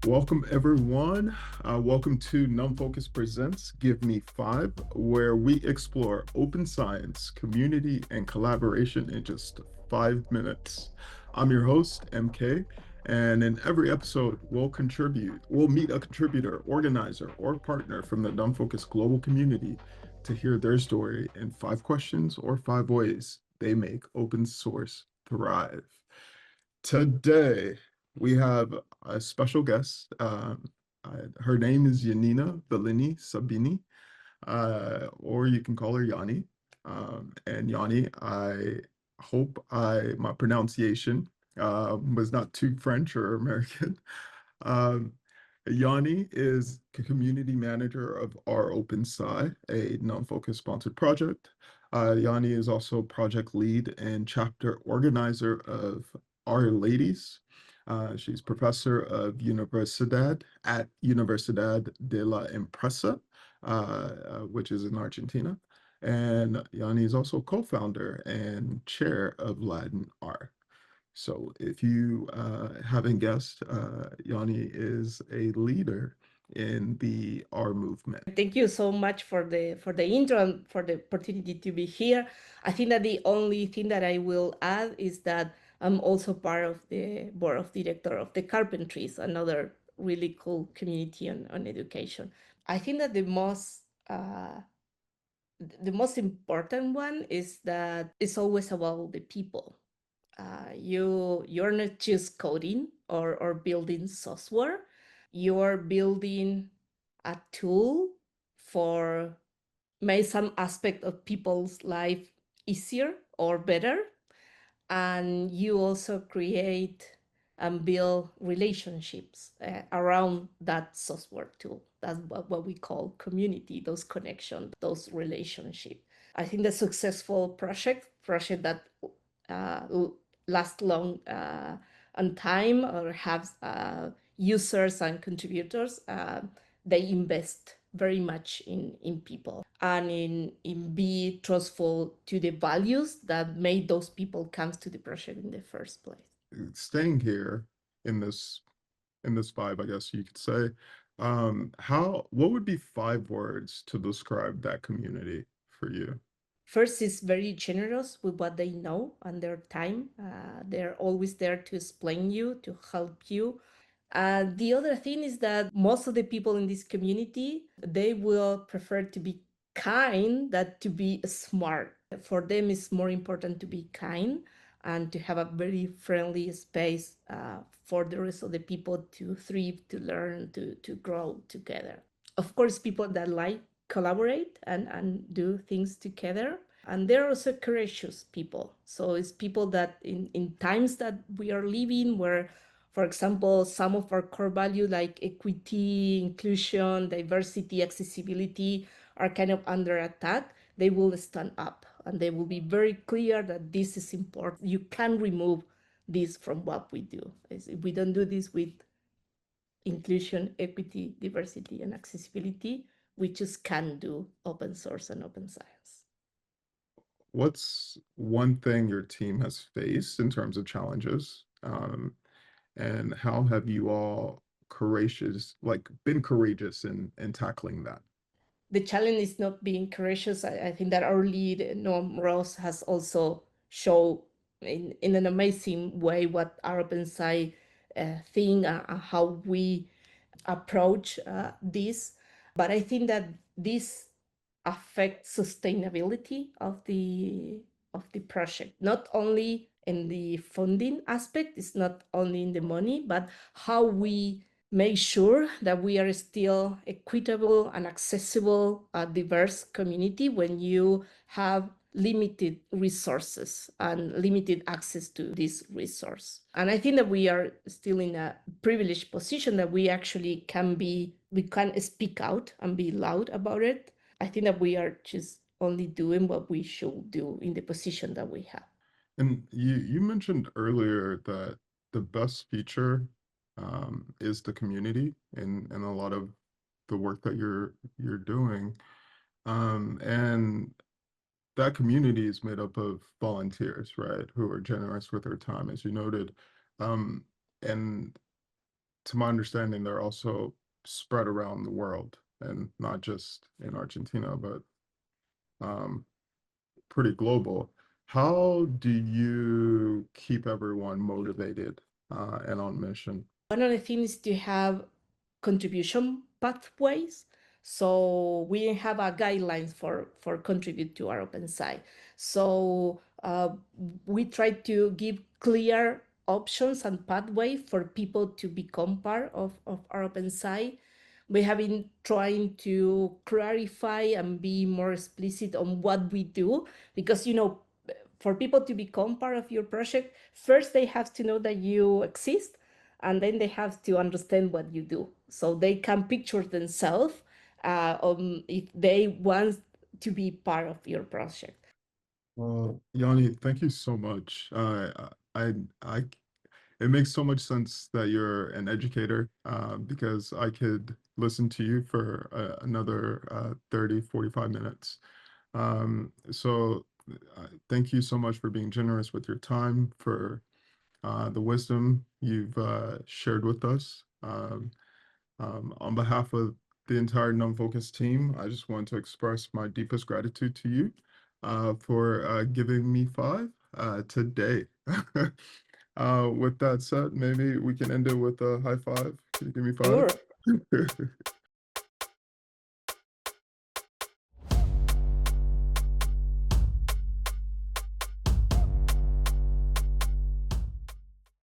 Welcome, everyone. Welcome to NumFOCUS Presents Give Me Five, where we explore open science, community, and collaboration in just 5 minutes. I'm your host, MK, and in every episode, we'll meet a contributor, organizer, or partner from the NumFOCUS global community to hear their story in 5 questions or 5 ways they make open source thrive. Today, we have a special guest. Her name is Yanina Bellini Saibene, or you can call her Yanni. And Yanni, I hope my pronunciation was not too French or American. Um, Yanni is community manager of Our Open Sci, a non-focus sponsored project. Yanni is also project lead and chapter organizer of Our Ladies. She's professor of Universidad at Universidad de la Empresa, which is in Argentina. And Yanni is also co-founder and chair of Latin R. So if you haven't guessed, Yanni is a leader in the R movement. Thank you so much for the intro and for the opportunity to be here. I think that the only thing that I will add is that I'm also part of the board of director of the Carpentries, another really cool community on education. I think that the most important one is that it's always about the people. You're not just coding or building software. You're building a tool for make some aspect of people's life easier or better, and you also create and build relationships around that software tool. That's what we call community, those connections, those relationships. I think the successful project that uh, last long on time or have users and contributors, they invest very much in people and in be trustful to the values that made those people come to the project in the first place. Staying here in this five, I guess you could say, what would be 5 words to describe that community for you? First is very generous with what they know and their time. They're always there to explain you, to help you. The other thing is that most of the people in this community, they will prefer to be kind than to be smart. For them, it's more important to be kind and to have a very friendly space for the rest of the people to thrive, to learn, to grow together. Of course, people that like collaborate and do things together. And they're also courageous people. So it's people that in times that we are living where, for example, some of our core values like equity, inclusion, diversity, accessibility are kind of under attack, they will stand up and they will be very clear that this is important. You can remove this from what we do. If we don't do this with inclusion, equity, diversity, and accessibility, we just can't do open source and open science. What's one thing your team has faced in terms of challenges? And how have you all been courageous in tackling that? The challenge is not being courageous. I think that our lead, Noam Ross, has also shown in an amazing way what our open sci thing and how we approach this. But I think that this affects sustainability of the project, not only in the funding aspect, it's not only in the money, but how we make sure that we are still equitable and accessible, diverse community when you have limited resources and limited access to this resource. And I think that we are still in a privileged position that we can speak out and be loud about it. I think that we are just only doing what we should do in the position that we have. And you mentioned earlier that the best feature is the community and a lot of the work that you're doing. And that community is made up of volunteers, right, who are generous with their time, as you noted. Um, and to my understanding, they're also spread around the world and not just in Argentina, but um, pretty global. How do you keep everyone motivated and on mission? One of the things is to have contribution pathways. So we have a guidelines for contribute to our open site. So we try to give clear options and pathway for people to become part of our open site. We have been trying to clarify and be more explicit on what we do, because for people to become part of your project, first they have to know that you exist, and then they have to understand what you do so they can picture themselves if they want to be part of your project. Well, Yanni, thank you so much. I, it makes so much sense that you're an educator because I could listen to you for another 30, 45 minutes. Thank you so much for being generous with your time, for the wisdom you've shared with us. On behalf of the entire NumFocus team, I just want to express my deepest gratitude to you for giving me five today. With that said, maybe we can end it with a high five. Can you give me Sure. five?